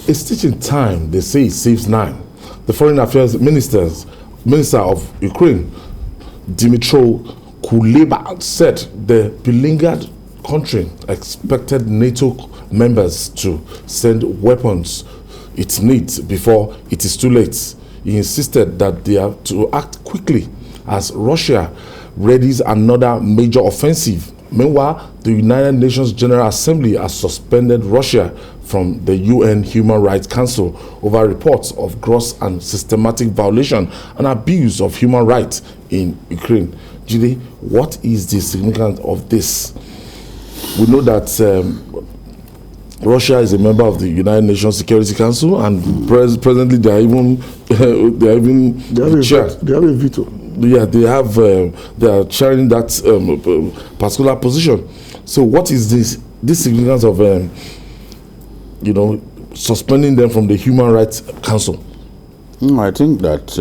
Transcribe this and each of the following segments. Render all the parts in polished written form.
A stitch in time, they say, it saves 9. The Foreign Affairs Minister of Ukraine, Dmytro Kuleba, said the beleaguered country expected NATO members to send weapons it needs before it is too late. He insisted that they have to act quickly as Russia readies another major offensive. Meanwhile, the United Nations General Assembly has suspended Russia from the UN Human Rights Council over reports of gross and systematic violation and abuse of human rights in Ukraine. Judy, what is the significance of this? We know that Russia is a member of the United Nations Security Council, and presently they have a veto. Yeah, they are sharing that particular position. So, what is this significance of suspending them from the Human Rights Council? I think that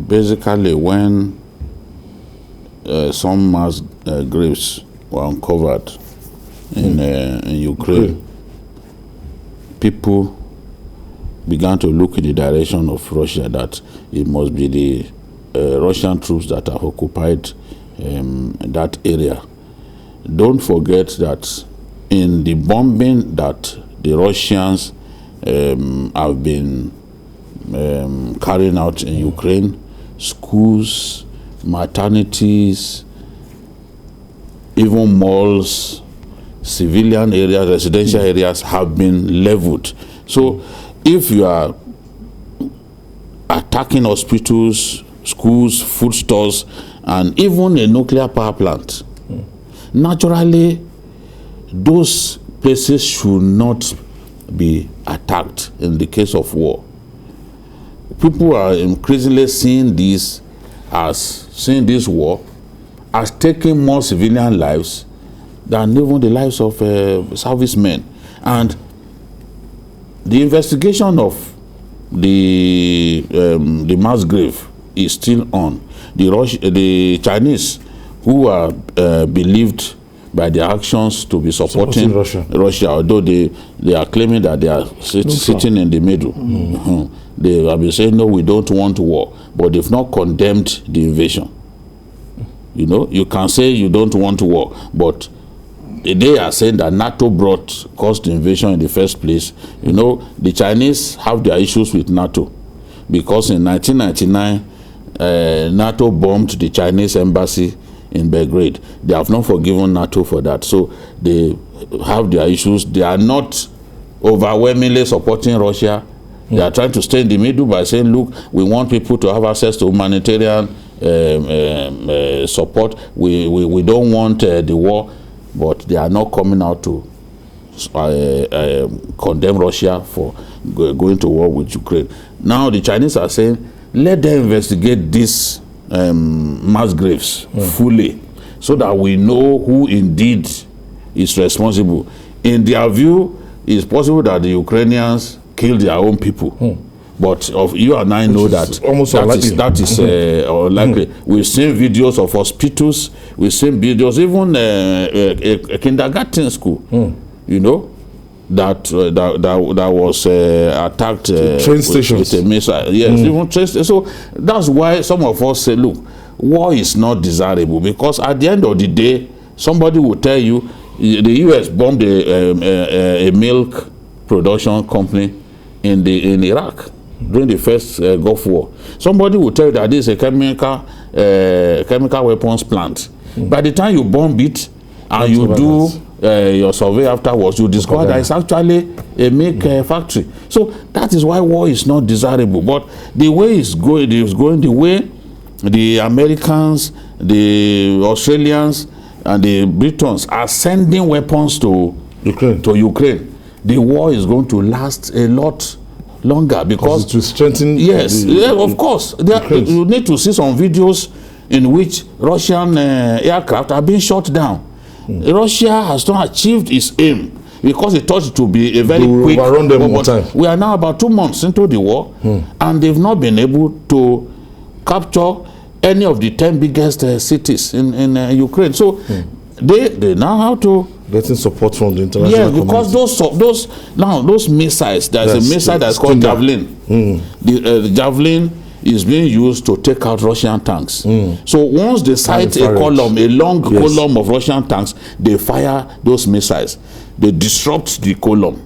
basically when some mass graves were uncovered in Ukraine, people began to look in the direction of Russia, that it must be the Russian troops that have occupied that area. Don't forget that in the bombing that the Russians have been carrying out in Ukraine, schools, maternities, even malls, civilian areas, residential areas have been leveled. So if you are attacking hospitals, schools, food stores, and even a nuclear power plant, naturally those places should not be attacked in the case of war. People are increasingly seeing this war as taking more civilian lives than even the lives of servicemen. And the investigation of the mass grave is still on. The Chinese, who are believed by their actions to be supporting Russia, although they are claiming that they are sitting in the middle. They have been saying, no, we don't want war, but they've not condemned the invasion. You can say you don't want war, but they are saying that NATO caused the invasion in the first place. The Chinese have their issues with NATO because in 1999, NATO bombed the Chinese embassy in Belgrade. They have not forgiven NATO for that. So they have their issues. They are not overwhelmingly supporting Russia. They are trying to stay in the middle by saying, look, we want people to have access to humanitarian support. We don't want the war. But they are not coming out to condemn Russia for going to war with Ukraine. Now the Chinese are saying, let them investigate these mass graves fully, so that we know who indeed is responsible. In their view, it's possible that the Ukrainians killed their own people. But you and I know that that is unlikely. We've seen videos of hospitals. We've seen videos, even a kindergarten school. That was attacked. Train stations. With a missile. Yes, even train stations. So that's why some of us say, look, war is not desirable, because at the end of the day, somebody will tell you the U.S. bombed a milk production company in Iraq during the first Gulf War. Somebody will tell you that this is a chemical weapons plant. By the time you bomb it and you do your survey afterwards, you discover that it's actually a milk factory. So that is why war is not desirable. But the way it's going, the way the Americans, the Australians, and the Britons are sending weapons to Ukraine, the war is going to last a lot longer, because to strengthen. Yes, of course. You need to see some videos in which Russian aircraft are being shot down. Russia has not achieved its aim because it thought it to be a very quick. We are now about 2 months into the war, and they've not been able to capture any of the 10 biggest cities in Ukraine. So they now have to getting support from the international Yes, because those missiles, there's a missile that's called Javelin. The Javelin is being used to take out Russian tanks. So once they sight a long column of Russian tanks, they fire those missiles. They disrupt the column.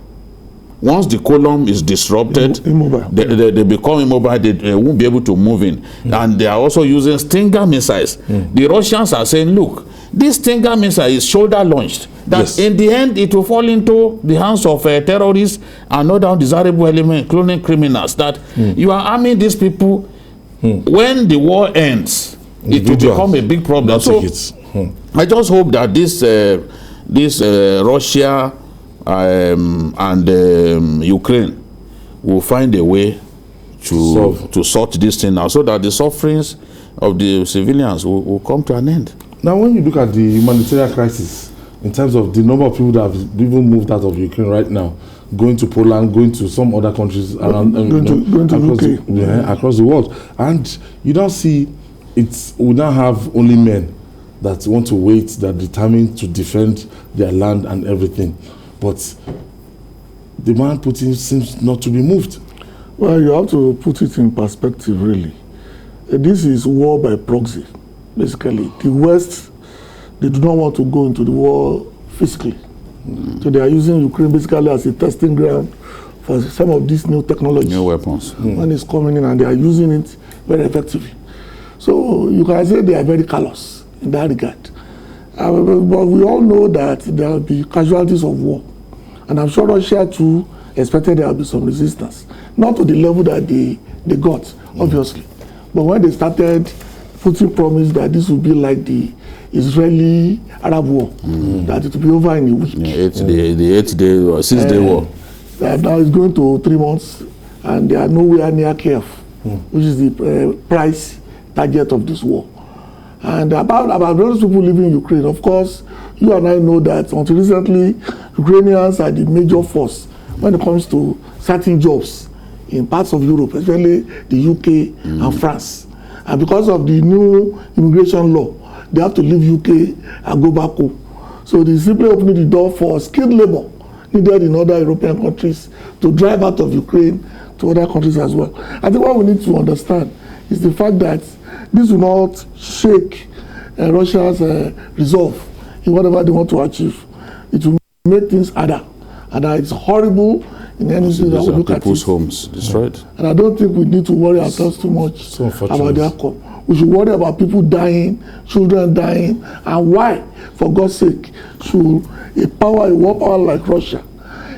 Once the column is disrupted, they become immobile. They won't be able to move in. And they are also using Stinger missiles. The Russians are saying, look, this Stinger missile is shoulder launched. That in the end, it will fall into the hands of terrorists and other undesirable elements, including criminals. That you are arming these people. When the war ends, it will become a big problem. So I just hope that this Russia and Ukraine will find a way to sort this thing out, so that the sufferings of the civilians will come to an end. Now, when you look at the humanitarian crisis, in terms of the number of people that have even moved out of Ukraine right now, going to Poland, going to some other countries around, across the world, and you don't see we now have only men that want to wait, that are determined to defend their land and everything. But the man Putin seems not to be moved. Well, you have to put it in perspective, really. This is war by proxy, basically. The West, they do not want to go into the war physically. So they are using Ukraine basically as a testing ground for some of these new technologies. New weapons. When it's coming in, and they are using it very effectively. So you can say they are very callous in that regard. But we all know that there will be casualties of war. And I'm sure Russia too expected there will be some resistance. Not to the level that they got, obviously. But when they started, Putin promised that this would be like the Israeli-Arab war, that it will be over in a week. The 8-day or 6-day war. Now it's going to 3 months, and they are nowhere near Kiev, which is the price target of this war. And about those people living in Ukraine, of course, you and I know that until recently, Ukrainians are the major force when it comes to certain jobs in parts of Europe, especially the UK and France. And because of the new immigration law, they have to leave UK and go back home. So they simply opening the door for skilled labor needed in other European countries to drive out of Ukraine to other countries as well. I think what we need to understand is the fact that this will not shake Russia's resolve in whatever they want to achieve. It will make things harder. And it's horrible in anything that we look at people's homes destroyed. And I don't think we need to worry ourselves too much about the outcome. We should worry about people dying, children dying, and why, for God's sake, should a war power like Russia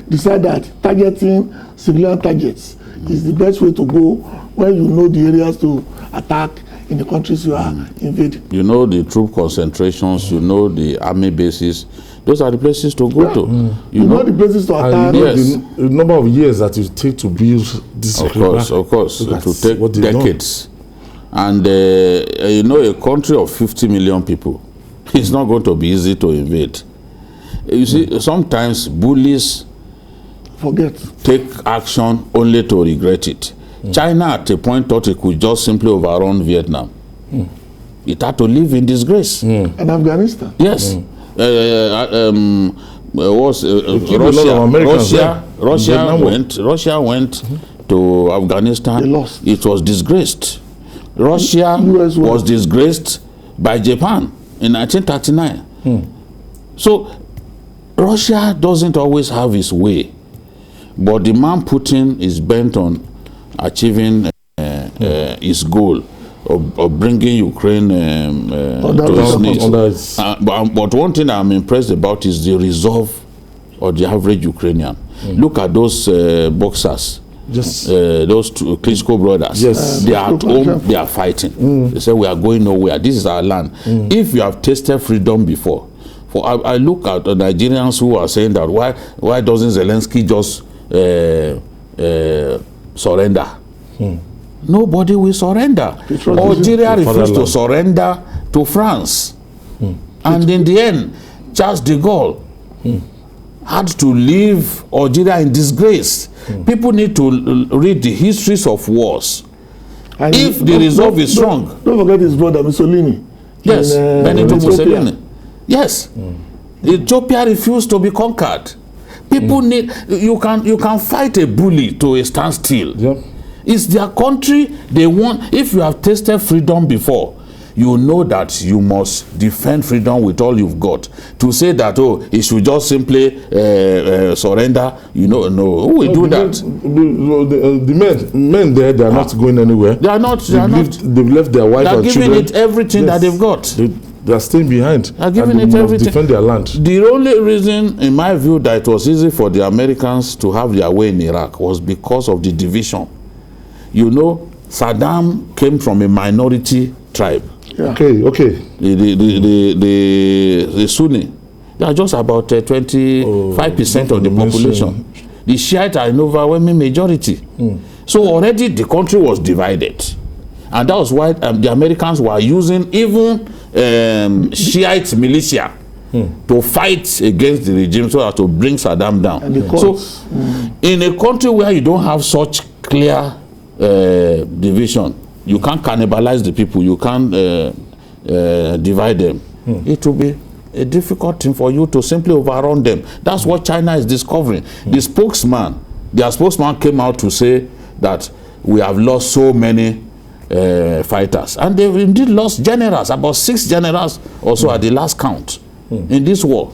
decide that targeting civilian targets is the best way to go when you know the areas to attack in the countries you are invading. You know the troop concentrations, you know the army bases. Those are the places to go to. You know the places to attack. The number of years that it take to build this. Of course. It will take decades. And you know, a country of 50 million people, it's not going to be easy to invade. You see, sometimes bullies take action only to regret it. China at a point thought it could just simply overrun Vietnam. It had to live in disgrace. And Afghanistan. Yes. Russia went to Afghanistan. They lost. It was disgraced. Russia was disgraced by Japan in 1939. So Russia doesn't always have its way, but the man Putin is bent on achieving his goal of bringing Ukraine to its knees. But one thing I'm impressed about is the resolve of the average Ukrainian. Look at those boxers. Those two Klitschko brothers, they are at home, they are fighting. They say, we are going nowhere, this is our land. If you have tasted freedom before, I look at the Nigerians who are saying that why doesn't Zelensky just surrender? Nobody will surrender. Algeria refused to surrender to France. And in the end, Charles de Gaulle had to leave Algeria in disgrace. People need to read the histories of wars. And if the resolve is strong. Don't forget his brother Mussolini. Yes, Benito Mussolini. Yes. Ethiopia refused to be conquered. People need, you can fight a bully to a standstill. Yep. It's their country. They want, if you have tasted freedom before, you know that you must defend freedom with all you've got. To say that, oh, it should just simply surrender, you know, no. Who will do that? The men there, they are not going anywhere. They are not. They've left their wife and children. They're giving it everything that they've got. They are staying behind. They're giving it everything. Defend their land. The only reason, in my view, that it was easy for the Americans to have their way in Iraq was because of the division. You know, Saddam came from a minority tribe. Yeah. Okay. The Sunni, they are just about 25% of the population. The Shiite are an overwhelming majority. So already the country was divided. And that was why the Americans were using even Shiite militia to fight against the regime so as to bring Saddam down. So in a country where you don't have such clear division, you can't cannibalize the people, you can't divide them. It will be a difficult thing for you to simply overrun them. That's what China is discovering. Their spokesman came out to say that we have lost so many fighters. And they've indeed lost generals, about 6 generals or so at the last count in this war.